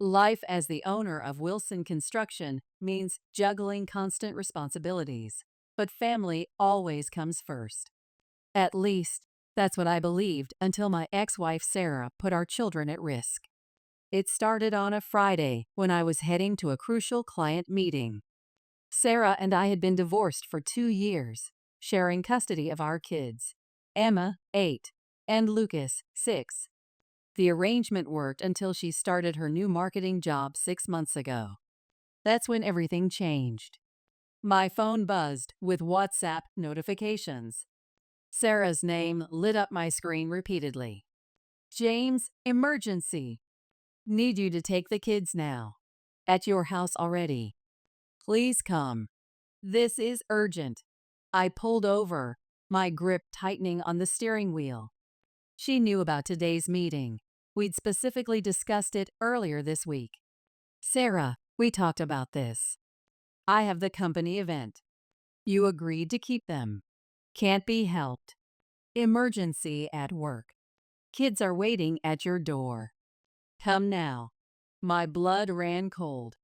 Life as the owner of Wilson Construction means juggling constant responsibilities, but family always comes first. At least, that's what I believed until my ex-wife Sarah put our children at risk. It started on a Friday when I was heading to a crucial client meeting. Sarah and I had been divorced for 2 years, sharing custody of our kids, Emma, 8, and Lucas, 6. The arrangement worked until she started her new marketing job 6 months ago. That's when everything changed. My phone buzzed with WhatsApp notifications. Sarah's name lit up my screen repeatedly. James, emergency. Need you to take the kids now. At your house already. Please come. This is urgent. I pulled over, my grip tightening on the steering wheel. She knew about today's meeting. We'd specifically discussed it earlier this week. Sarah, we talked about this. I have the company event. You agreed to keep them. Can't be helped. Emergency at work. Kids are waiting at your door. Come now. My blood ran cold.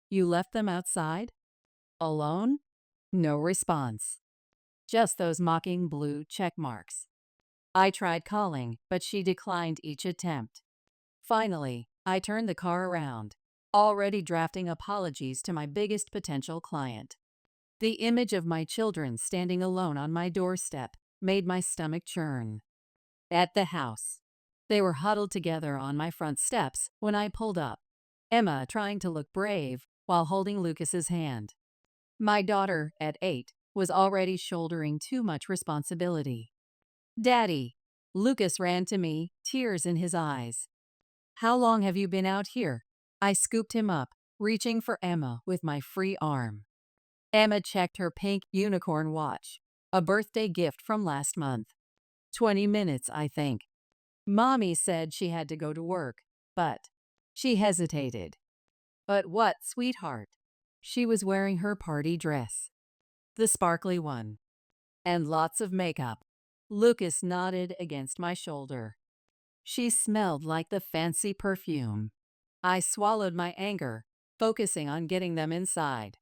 You left them outside? Alone? No response. Just those mocking blue check marks. I tried calling, but she declined each attempt. Finally, I turned the car around, already drafting apologies to my biggest potential client. The image of my children standing alone on my doorstep made my stomach churn. At the house, they were huddled together on my front steps when I pulled up, Emma trying to look brave while holding Lucas's hand. My daughter, at 8, was already shouldering too much responsibility. Daddy, Lucas ran to me, tears in his eyes. How long have you been out here? I scooped him up, reaching for Emma with my free arm. Emma checked her pink unicorn watch, a birthday gift from last month. 20 minutes, I think. Mommy said she had to go to work, but she hesitated. But what, sweetheart? She was wearing her party dress, the sparkly one, and lots of makeup. Lucas nodded against my shoulder. She smelled like the fancy perfume. I swallowed my anger, focusing on getting them inside.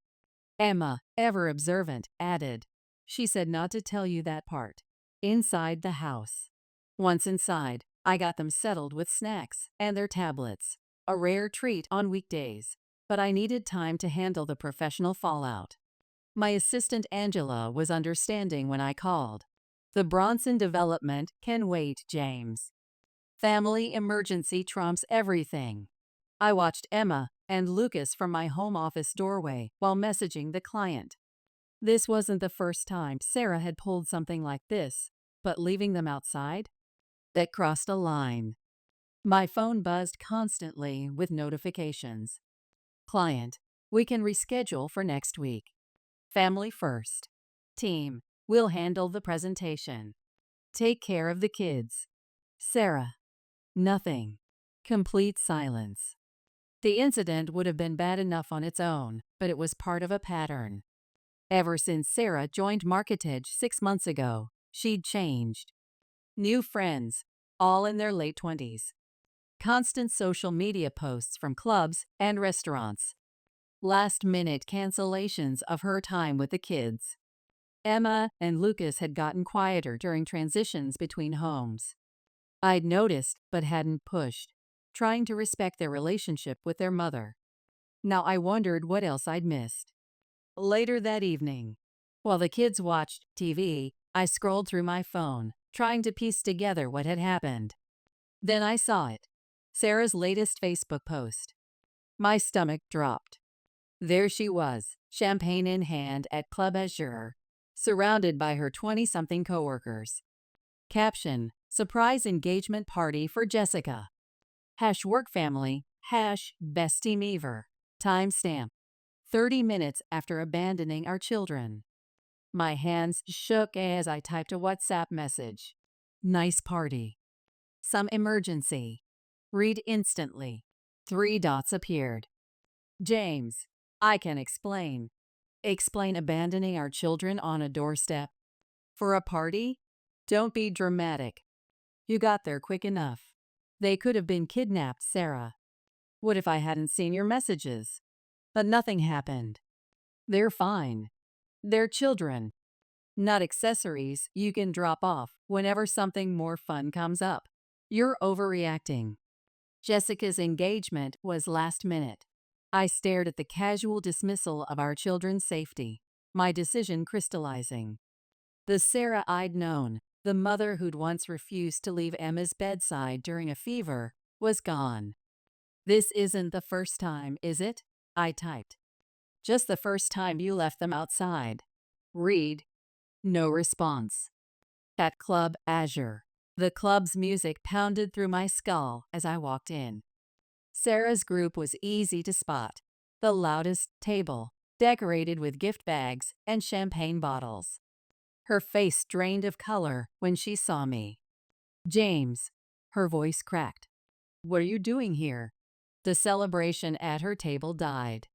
Emma, ever observant, added, "She said not to tell you that part." Inside the house. Once inside, I got them settled with snacks and their tablets, a rare treat on weekdays, but I needed time to handle the professional fallout. My assistant Angela was understanding when I called. The Bronson development can wait, James. Family emergency trumps everything. I watched Emma and Lucas from my home office doorway while messaging the client. This wasn't the first time Sarah had pulled something like this, but leaving them outside? That crossed a line. My phone buzzed constantly with notifications. Client, we can reschedule for next week. Family first. Team, we'll handle the presentation. Take care of the kids. Sarah. Nothing. Complete silence. The incident would have been bad enough on its own, but it was part of a pattern. Ever since Sarah joined Marketage 6 months ago, she'd changed. New friends, all in their late 20s. Constant social media posts from clubs and restaurants. Last-minute cancellations of her time with the kids. Emma and Lucas had gotten quieter during transitions between homes. I'd noticed but hadn't pushed, trying to respect their relationship with their mother. Now I wondered what else I'd missed. Later that evening, while the kids watched TV, I scrolled through my phone, trying to piece together what had happened. Then I saw it. Sarah's latest Facebook post. My stomach dropped. There she was, champagne in hand at Club Azure, surrounded by her 20-something coworkers. Caption, surprise engagement party for Jessica. #workfamily, #besteamever. Timestamp, 30 minutes after abandoning our children. My hands shook as I typed a WhatsApp message. Nice party. Some emergency. Read instantly. 3 dots appeared. James, I can explain. Explain abandoning our children on a doorstep. For a party? Don't be dramatic. You got there quick enough. They could have been kidnapped, Sarah. What if I hadn't seen your messages? But nothing happened. They're fine. They're children, not accessories you can drop off whenever something more fun comes up. You're overreacting. Jessica's engagement was last minute. I stared at the casual dismissal of our children's safety, my decision crystallizing. The Sarah I'd known, the mother who'd once refused to leave Emma's bedside during a fever, was gone. This isn't the first time, is it? I typed. Just the first time you left them outside. Read. No response. At Club Azure. The club's music pounded through my skull as I walked in. Sarah's group was easy to spot. The loudest table, decorated with gift bags and champagne bottles. Her face drained of color when she saw me. James. Her voice cracked. What are you doing here? The celebration at her table died.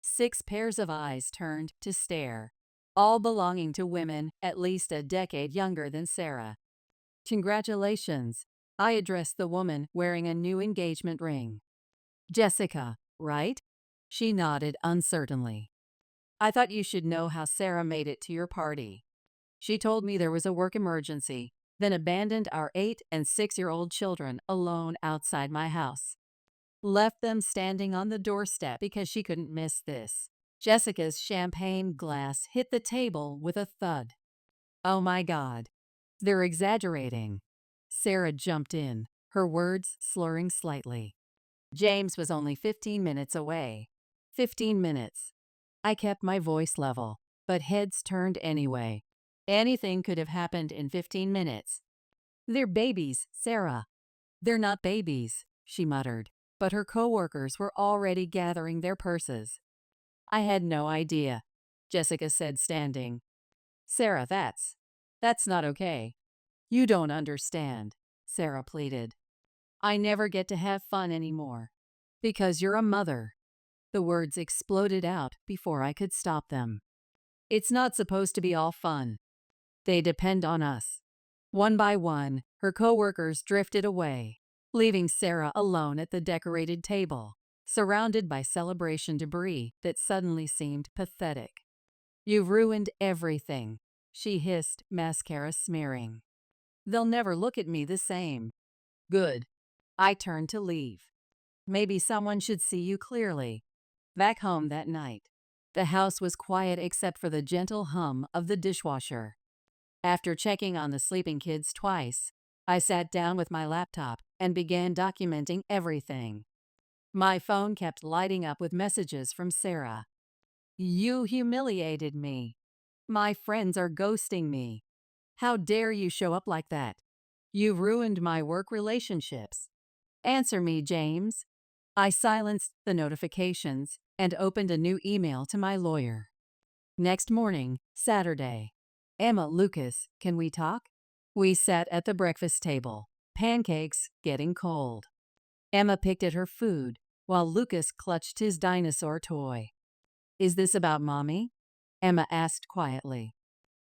6 pairs of eyes turned to stare, all belonging to women at least a decade younger than Sarah. Congratulations, I addressed the woman wearing a new engagement ring. Jessica, right? She nodded uncertainly. I thought you should know how Sarah made it to your party. She told me there was a work emergency, then abandoned our 8- and 6-year-old children alone outside my house. Left them standing on the doorstep because she couldn't miss this. Jessica's champagne glass hit the table with a thud. Oh my God. They're exaggerating. Sarah jumped in, her words slurring slightly. James was only 15 minutes away. 15 minutes. I kept my voice level, but heads turned anyway. Anything could have happened in 15 minutes. They're babies, Sarah. They're not babies, she muttered, but her coworkers were already gathering their purses. I had no idea, Jessica said, standing. Sarah, that's not okay. You don't understand, Sarah pleaded. I never get to have fun anymore. Because you're a mother. The words exploded out before I could stop them. It's not supposed to be all fun. They depend on us. One by one, her coworkers drifted away, leaving Sarah alone at the decorated table, surrounded by celebration debris that suddenly seemed pathetic. You've ruined everything, she hissed, mascara smearing. They'll never look at me the same. Good. I turned to leave. Maybe someone should see you clearly. Back home that night, the house was quiet except for the gentle hum of the dishwasher. After checking on the sleeping kids twice, I sat down with my laptop and began documenting everything. My phone kept lighting up with messages from Sarah. You humiliated me. My friends are ghosting me. How dare you show up like that? You've ruined my work relationships. Answer me, James. I silenced the notifications and opened a new email to my lawyer. Next morning, Saturday. Emma, Lucas, can we talk? We sat at the breakfast table, pancakes getting cold. Emma picked at her food while Lucas clutched his dinosaur toy. Is this about Mommy? Emma asked quietly.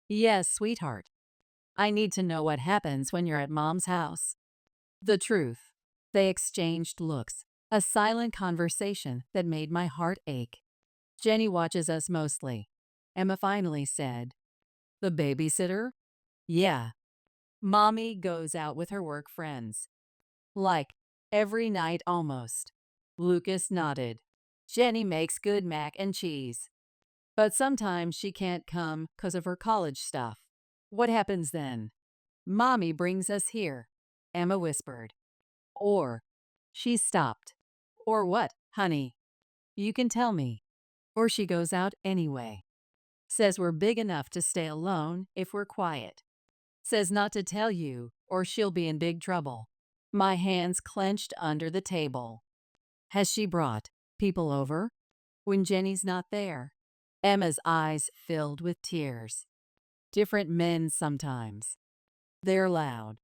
Yes, sweetheart. I need to know what happens when you're at Mom's house. The truth. They exchanged looks, a silent conversation that made my heart ache. Jenny watches us mostly, Emma finally said. The babysitter? Yeah. Mommy goes out with her work friends. Like, every night almost. Lucas nodded. Jenny makes good mac and cheese. But sometimes she can't come 'cause of her college stuff. What happens then? Mommy brings us here, Emma whispered. Or, she stopped. Or what, honey? You can tell me. Or she goes out anyway. Says we're big enough to stay alone if we're quiet. Says not to tell you, or she'll be in big trouble. My hands clenched under the table. Has she brought people over? When Jenny's not there? Emma's eyes filled with tears. Different men sometimes. They're loud.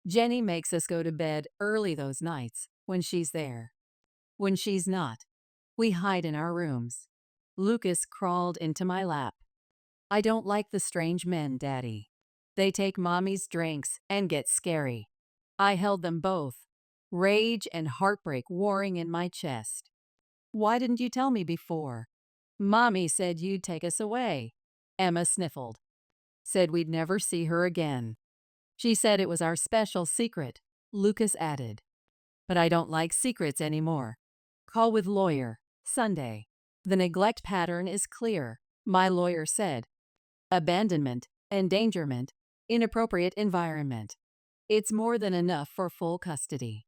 Jenny makes us go to bed early those nights when she's there. When she's not, we hide in our rooms. Lucas crawled into my lap. I don't like the strange men, Daddy. They take Mommy's drinks and get scary. I held them both. rage and heartbreak warring in my chest. Why didn't you tell me before? Mommy said you'd take us away. Emma sniffled. Said we'd never see her again. She said it was our special secret, Lucas added. But I don't like secrets anymore. Call with lawyer, Sunday. The neglect pattern is clear, my lawyer said. Abandonment, endangerment, inappropriate environment. It's more than enough for full custody.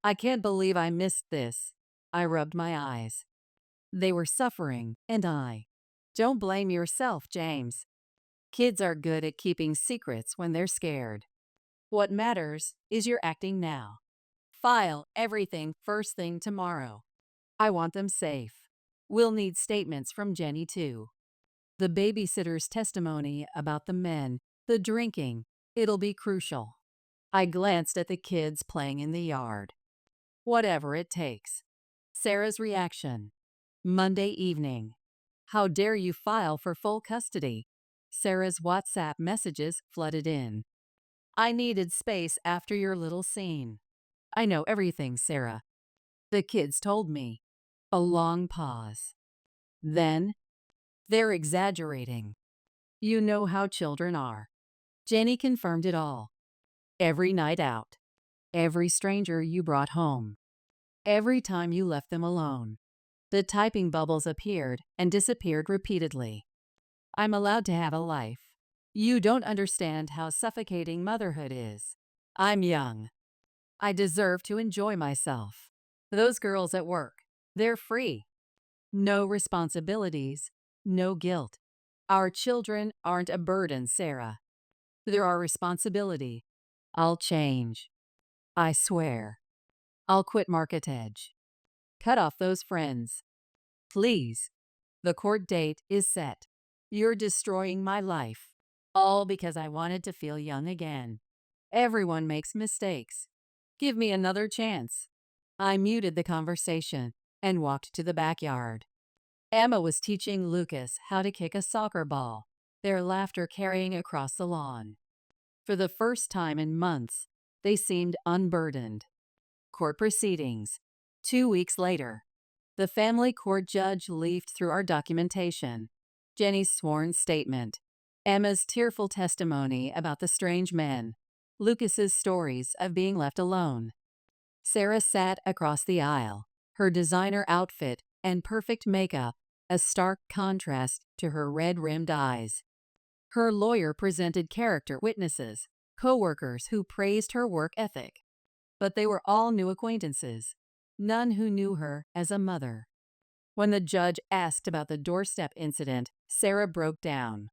I can't believe I missed this. I rubbed my eyes. They were suffering, and I. Don't blame yourself, James. Kids are good at keeping secrets when they're scared. What matters is you're acting now. File everything first thing tomorrow. I want them safe. We'll need statements from Jenny, too. The babysitter's testimony about the men, the drinking, it'll be crucial. I glanced at the kids playing in the yard. Whatever it takes. Sarah's reaction. Monday evening. How dare you file for full custody? Sarah's WhatsApp messages flooded in. I needed space after your little scene. I know everything, Sarah. The kids told me. A long pause. Then, they're exaggerating. You know how children are. Jenny confirmed it all. Every night out. Every stranger you brought home. Every time you left them alone. The typing bubbles appeared and disappeared repeatedly. I'm allowed to have a life. You don't understand how suffocating motherhood is. I'm young. I deserve to enjoy myself. Those girls at work, they're free. No responsibilities, no guilt. Our children aren't a burden, Sarah. They're our responsibility. I'll change. I swear. I'll quit Market Edge. Cut off those friends. Please. The court date is set. You're destroying my life. All because I wanted to feel young again. Everyone makes mistakes. Give me another chance. I muted the conversation and walked to the backyard. Emma was teaching Lucas how to kick a soccer ball, their laughter carrying across the lawn. For the first time in months, they seemed unburdened. Court proceedings. 2 weeks later. The family court judge leafed through our documentation. Jenny's sworn statement. Emma's tearful testimony about the strange men. Lucas's stories of being left alone. Sarah sat across the aisle, her designer outfit and perfect makeup a stark contrast to her red-rimmed eyes. Her lawyer presented character witnesses, co-workers who praised her work ethic. But they were all new acquaintances, none who knew her as a mother. When the judge asked about the doorstep incident, Sarah broke down.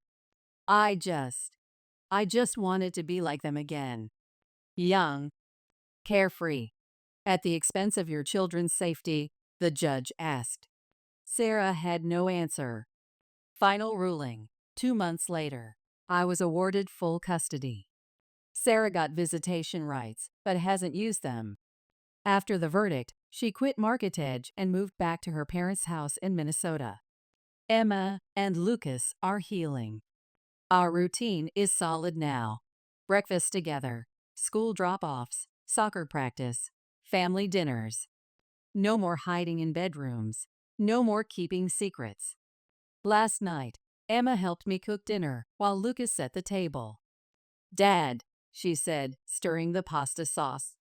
I just wanted to be like them again. Young, carefree. At the expense of your children's safety, the judge asked. Sarah had no answer. Final ruling. 2 months later, I was awarded full custody. Sarah got visitation rights, but hasn't used them. After the verdict, she quit Market Edge and moved back to her parents' house in Minnesota. Emma and Lucas are healing. Our routine is solid now. Breakfast together, school drop-offs, soccer practice, family dinners. No more hiding in bedrooms. No more keeping secrets. Last night, Emma helped me cook dinner while Lucas set the table. Dad, she said, stirring the pasta sauce.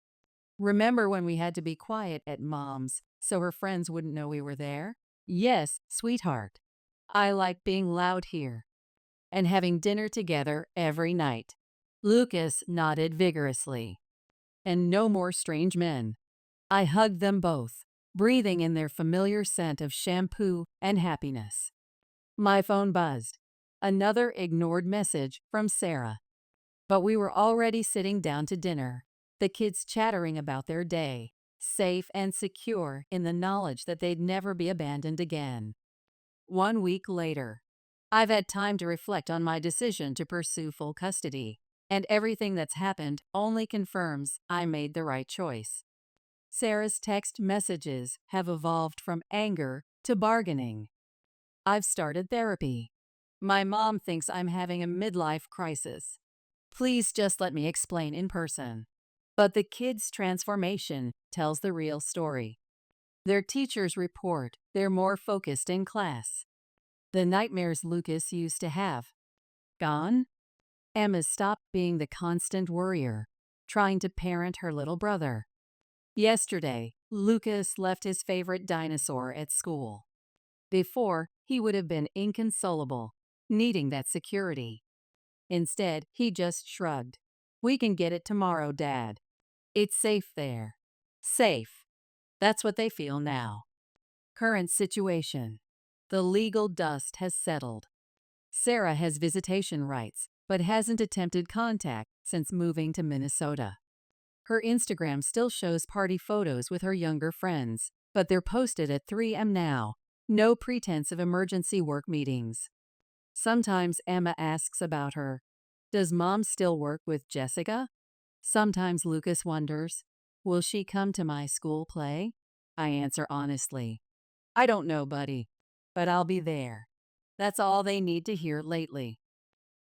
Remember when we had to be quiet at Mom's so her friends wouldn't know we were there? Yes, sweetheart. I like being loud here. And having dinner together every night. Lucas nodded vigorously. And no more strange men. I hugged them both, breathing in their familiar scent of shampoo and happiness. My phone buzzed. Another ignored message from Sarah. But we were already sitting down to dinner, the kids chattering about their day, safe and secure in the knowledge that they'd never be abandoned again. 1 week later. I've had time to reflect on my decision to pursue full custody, and everything that's happened only confirms I made the right choice. Sarah's text messages have evolved from anger to bargaining. I've started therapy. My mom thinks I'm having a midlife crisis. Please just let me explain in person. But the kids' transformation tells the real story. Their teachers report they're more focused in class. The nightmares Lucas used to have, gone? Emma stopped being the constant worrier, trying to parent her little brother. Yesterday, Lucas left his favorite dinosaur at school. Before, he would have been inconsolable, needing that security. Instead, he just shrugged. We can get it tomorrow, Dad. It's safe there. Safe. That's what they feel now. Current situation. The legal dust has settled. Sarah has visitation rights, but hasn't attempted contact since moving to Minnesota. Her Instagram still shows party photos with her younger friends, but they're posted at 3 a.m. now. No pretense of emergency work meetings. Sometimes Emma asks about her. Does Mom still work with Jessica? Sometimes Lucas wonders, will she come to my school play? I answer honestly, I don't know, buddy, but I'll be there. That's all they need to hear lately.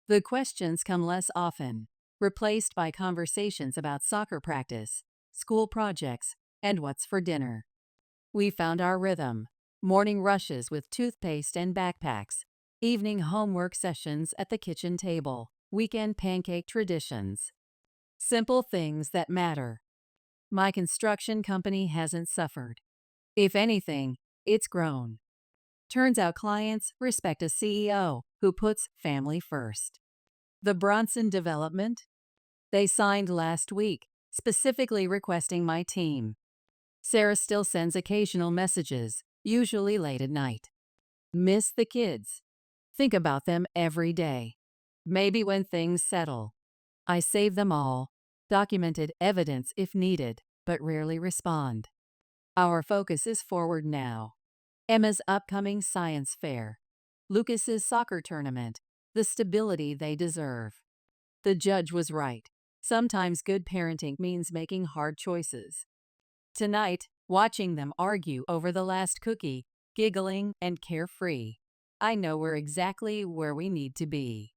The questions come less often, replaced by conversations about soccer practice, school projects, and what's for dinner. We found our rhythm. Morning rushes with toothpaste and backpacks, evening homework sessions at the kitchen table, weekend pancake traditions. Simple things that matter. My construction company hasn't suffered. If anything, it's grown. Turns out clients respect a CEO who puts family first. The Bronson development? They signed last week, specifically requesting my team. Sarah still sends occasional messages, usually late at night. Miss the kids. Think about them every day. Maybe when things settle. I save them all, documented evidence if needed, but rarely respond. Our focus is forward now. Emma's upcoming science fair. Lucas's soccer tournament. The stability they deserve. The judge was right. Sometimes good parenting means making hard choices. Tonight, watching them argue over the last cookie, giggling and carefree. I know we're exactly where we need to be.